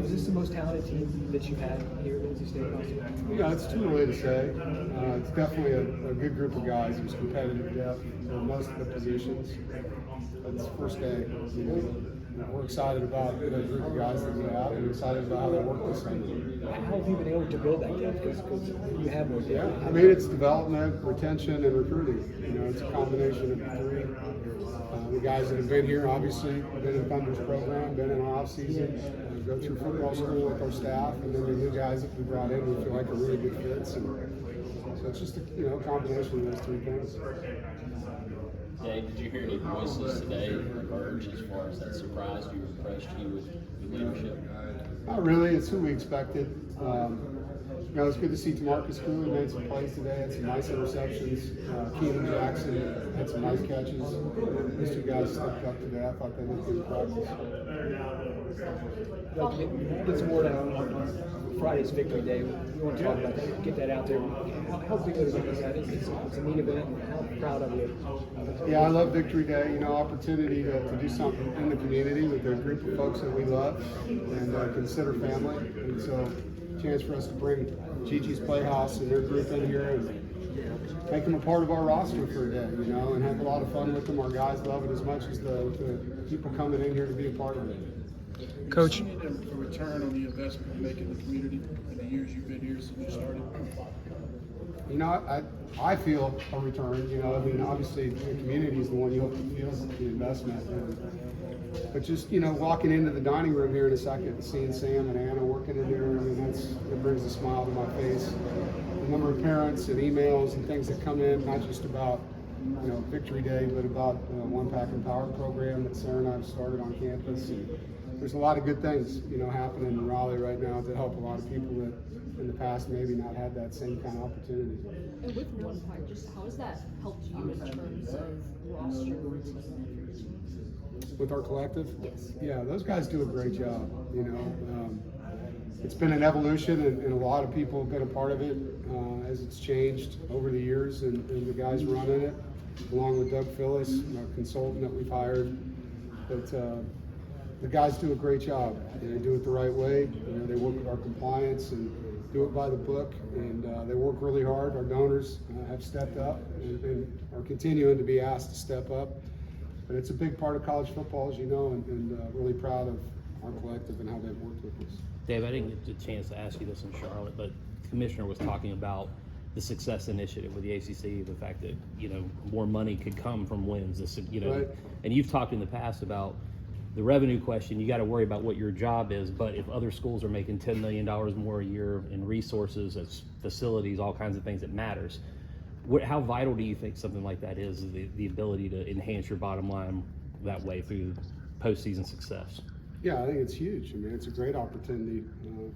Is this the most talented team that you've had here at NC State? Yeah, it's too early to say. It's definitely a good group of guys. There's competitive depth in most of the positions. It's first day. We're excited about the group of guys that we have and excited about how they work this summer. How have you been able to build that depth? Because you have more depth. Yeah, I mean, it's development, retention, and recruiting. It's a combination of the three. The guys that have been here, obviously, have been in Thunder's program, been in our off season, go through football school with our staff, and then the new guys that we brought in, we feel like are really good fits. And so it's just a combination of those three things. Dave, did you hear any voices today emerge as far as that surprised you or impressed you with leadership? Not really. It's who we expected. It's good to see DeMarcus Cooley made some plays today, had some nice interceptions. Keenan Jackson had some nice catches. These two guys stepped up today. I thought they looked good in practice. Get some word on Friday's victory day. We want to talk about that, get that out there. How big of an event is that? It's a neat event. How proud of you? Yeah, I love Victory Day. Opportunity to do something in the community with a group of folks that we love and consider family. And so, chance for us to bring Gigi's Playhouse and their group in here and make them a part of our roster for a day, and have a lot of fun with them. Our guys love it as much as the people coming in here to be a part of it. Coach, you need a return on the investment you make in the community in the years you've been here since you started? I feel a return. Obviously the community is the one you hope to feel the investment. But just, walking into the dining room here in a second and seeing Sam and Anna working in there, it brings a smile to my face. The number of parents and emails and things that come in, not just about, Victory Day, but about Wolfpack Empowered program that Sarah and I have started on campus. And there's a lot of good things, happening in Raleigh right now to help a lot of people that in the past maybe not had that same kind of opportunity. And with Wolfpack, just how has that helped you in terms of roster? With our collective? Yes. Yeah, those guys do a great job. It's been an evolution, and a lot of people have been a part of it as it's changed over the years, and the guys running it, along with Doug Phillips, our consultant that we've hired. But the guys do a great job. They do it the right way. They work with our compliance and do it by the book, and they work really hard. Our donors have stepped up and are continuing to be asked to step up. But it's a big part of college football, as you know, and really proud of our collective and how they've worked with us. Dave, I didn't get the chance to ask you this in Charlotte, but the commissioner was talking about the success initiative with the ACC, the fact that, more money could come from wins, Right. And you've talked in the past about the revenue question. You got to worry about what your job is, but if other schools are making $10 million more a year in resources, as facilities, all kinds of things, it matters. How vital do you think something like that is, the ability to enhance your bottom line that way through postseason success? Yeah, I think it's huge. It's a great opportunity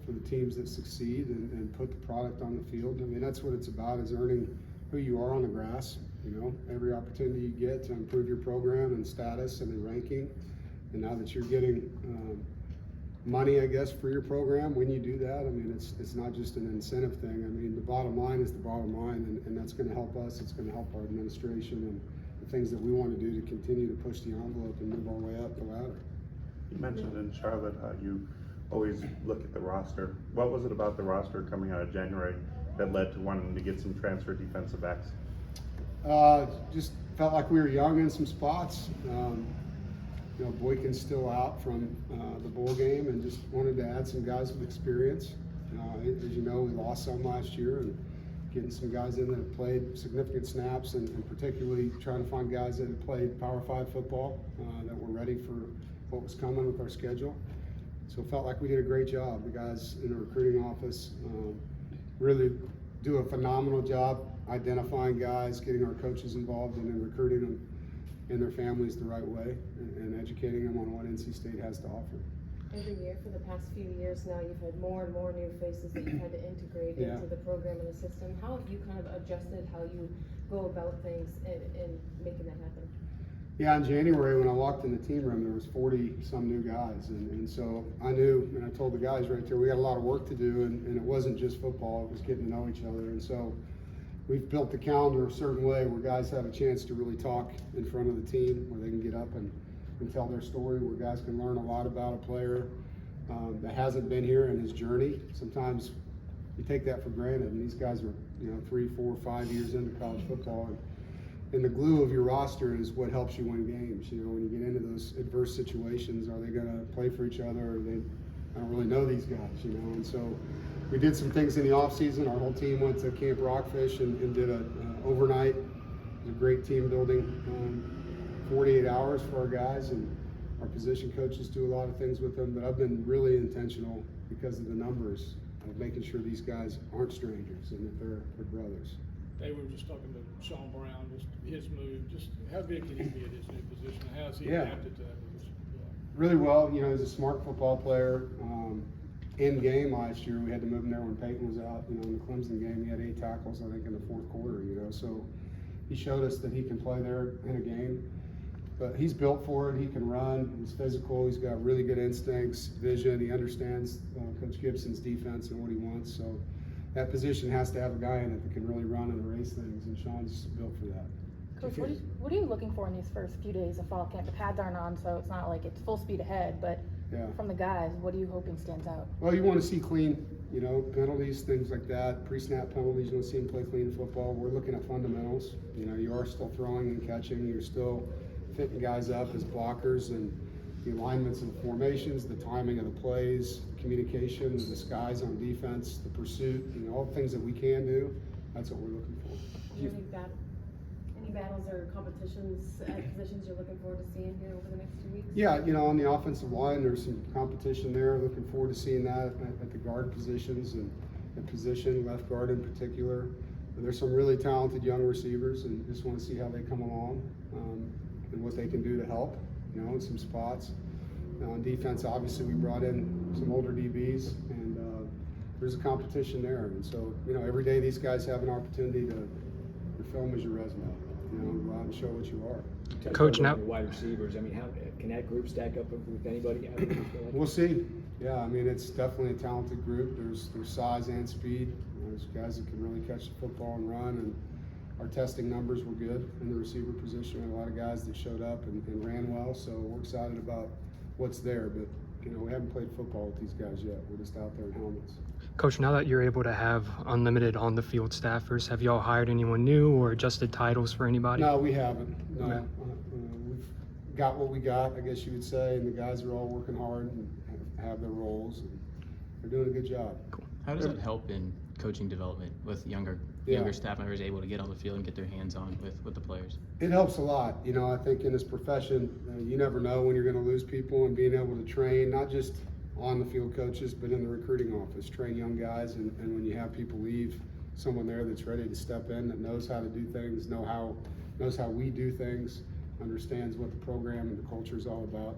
for the teams that succeed and put the product on the field. That's what it's about, is earning who you are on the grass. Every opportunity you get to improve your program and status and the ranking. And now that you're getting money, I guess, for your program, when you do that, it's not just an incentive thing. The bottom line is the bottom line, and that's going to help us. It's going to help our administration and the things that we want to do to continue to push the envelope and move our way up the ladder. You mentioned in Charlotte how you always look at the roster. What was it about the roster coming out of January that led to wanting to get some transfer defensive backs? Just felt like we were young in some spots. Boykin's still out from the bowl game, and just wanted to add some guys with experience. As you know, we lost some last year, and getting some guys in that have played significant snaps, and particularly trying to find guys that have played Power 5 football that were ready for what was coming with our schedule. So it felt like we did a great job. The guys in the recruiting office really do a phenomenal job identifying guys, getting our coaches involved, and then recruiting them and their families the right way, and educating them on what NC State has to offer. Every year for the past few years now, you've had more and more new faces that you've had to integrate into the program and the system. How have you kind of adjusted how you go about things and making that happen? Yeah, in January when I walked in the team room, there was 40 some new guys, and so I knew, and I told the guys right there, we got a lot of work to do, and it wasn't just football, it was getting to know each other. And so we've built the calendar a certain way where guys have a chance to really talk in front of the team, where they can get up and tell their story, where guys can learn a lot about a player, that hasn't been here in his journey. Sometimes you take that for granted, and these guys are 3, 4, 5 years into college football, and the glue of your roster is what helps you win games. When you get into those adverse situations, are they going to play for each other, or I don't really know these guys, and so we did some things in the off season. Our whole team went to Camp Rockfish and did an overnight. It was a great team building, 48 hours for our guys, and our position coaches do a lot of things with them, but I've been really intentional because of the numbers of making sure these guys aren't strangers and that they're brothers. They were just talking to Sean Brown, just his move, just how big can he be at his new position? How has he adapted to that position? Really well. He's a smart football player. In game last year, we had to move him there when Peyton was out. In the Clemson game, he had 8 tackles, I think, in the fourth quarter. So he showed us that he can play there in a game. But he's built for it. He can run. He's physical. He's got really good instincts, vision. He understands Coach Gibson's defense and what he wants. So that position has to have a guy in it that can really run and erase things, and Sean's built for that. Coach, what are you looking for in these first few days of fall camp? The pads aren't on, so it's not like it's full speed ahead, but from the guys, what are you hoping stands out? Well, you want to see clean, penalties, things like that, pre-snap penalties. You want to see them play clean football. We're looking at fundamentals. You are still throwing and catching. You're still fitting guys up as blockers, and the alignments of the formations, the timing of the plays, communication, the disguise on defense, the pursuit, all the things that we can do. That's what we're looking for. Any battles or competitions at positions you're looking forward to seeing here over the next 2 weeks? Yeah, on the offensive line, there's some competition there. Looking forward to seeing that at the guard positions and position, left guard in particular. And there's some really talented young receivers, and just want to see how they come along and what they can do to help, in some spots. On defense, obviously, we brought in some older DBs, and there's a competition there. And so, every day these guys have an opportunity to your film is your resume. Go out and show what you are. Coach, now wide receivers. How can that group stack up with anybody? We'll see. Yeah, it's definitely a talented group. There's size and speed. There's guys that can really catch the football and run, and our testing numbers were good in the receiver position. We had a lot of guys that showed up and ran well, so we're excited about what's there. But we haven't played football with these guys yet. We're just out there in helmets. Coach, now that you're able to have unlimited on-the-field staffers, have y'all hired anyone new or adjusted titles for anybody? No, we haven't. No, okay. We've got what we got, I guess you would say, and the guys are all working hard and have their roles, and they're doing a good job. Cool. How does that help in coaching development with younger staff members able to get on the field and get their hands on with the players? It helps a lot. I think in this profession, you never know when you're going to lose people, and being able to train, not just on the field coaches, but in the recruiting office, train young guys, and when you have people leave, someone there that's ready to step in, that knows how to do things, knows how we do things, understands what the program and the culture is all about.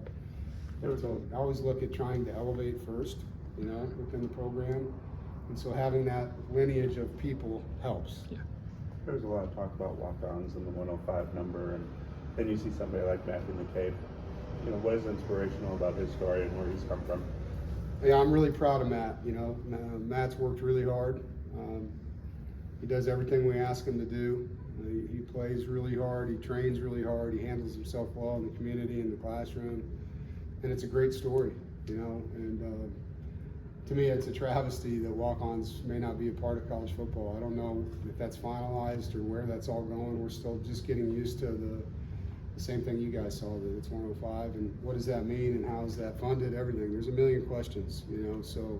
So I always look at trying to elevate first, within the program, and so having that lineage of people helps. Yeah. There's a lot of talk about walk-ons and the 105 number, and then you see somebody like Matthew McCabe. What is inspirational about his story and where he's come from? Yeah, I'm really proud of Matt. Matt's worked really hard. He does everything we ask him to do. He plays really hard. He trains really hard. He handles himself well in the community, in the classroom, and it's a great story. And to me, it's a travesty that walk-ons may not be a part of college football. I don't know if that's finalized or where that's all going. We're still just getting used to the same thing you guys saw, that it's 105, and what does that mean, and how is that funded, everything. There's a million questions, so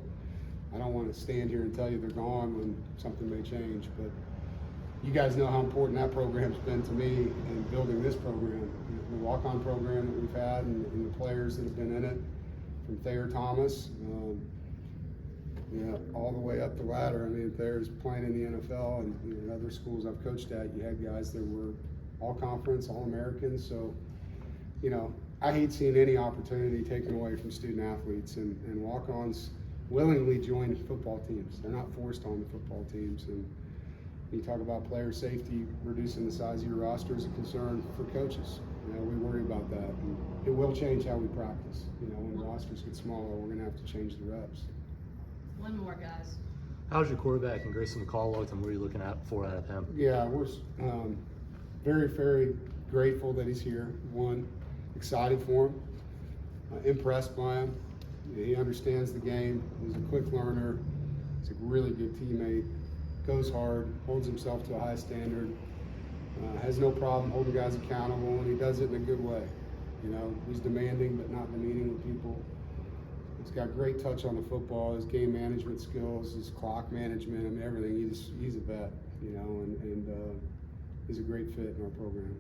I don't want to stand here and tell you they're gone when something may change, but you guys know how important that program's been to me in building this program. The walk-on program that we've had, and the players that have been in it, from Thayer Thomas, all the way up the ladder. Thayer's playing in the NFL, and other schools I've coached at, you had guys that were all-conference, all-Americans. So, I hate seeing any opportunity taken away from student athletes, and walk-ons willingly join football teams. They're not forced on the football teams. And you talk about player safety, reducing the size of your roster is a concern for coaches. We worry about that, and it will change how we practice. When rosters get smaller, we're going to have to change the reps. One more, guys. How's your quarterback and Grayson McCall, and what are you looking for out of him? Yeah, we're very, very grateful that he's here. One, excited for him, impressed by him. He understands the game. He's a quick learner. He's a really good teammate. Goes hard, holds himself to a high standard. Has no problem holding guys accountable, and he does it in a good way. You know, he's demanding but not demeaning with people. He's got great touch on the football. His game management skills, his clock management, I mean everything. He's a vet, you know, and he's a great fit in our program.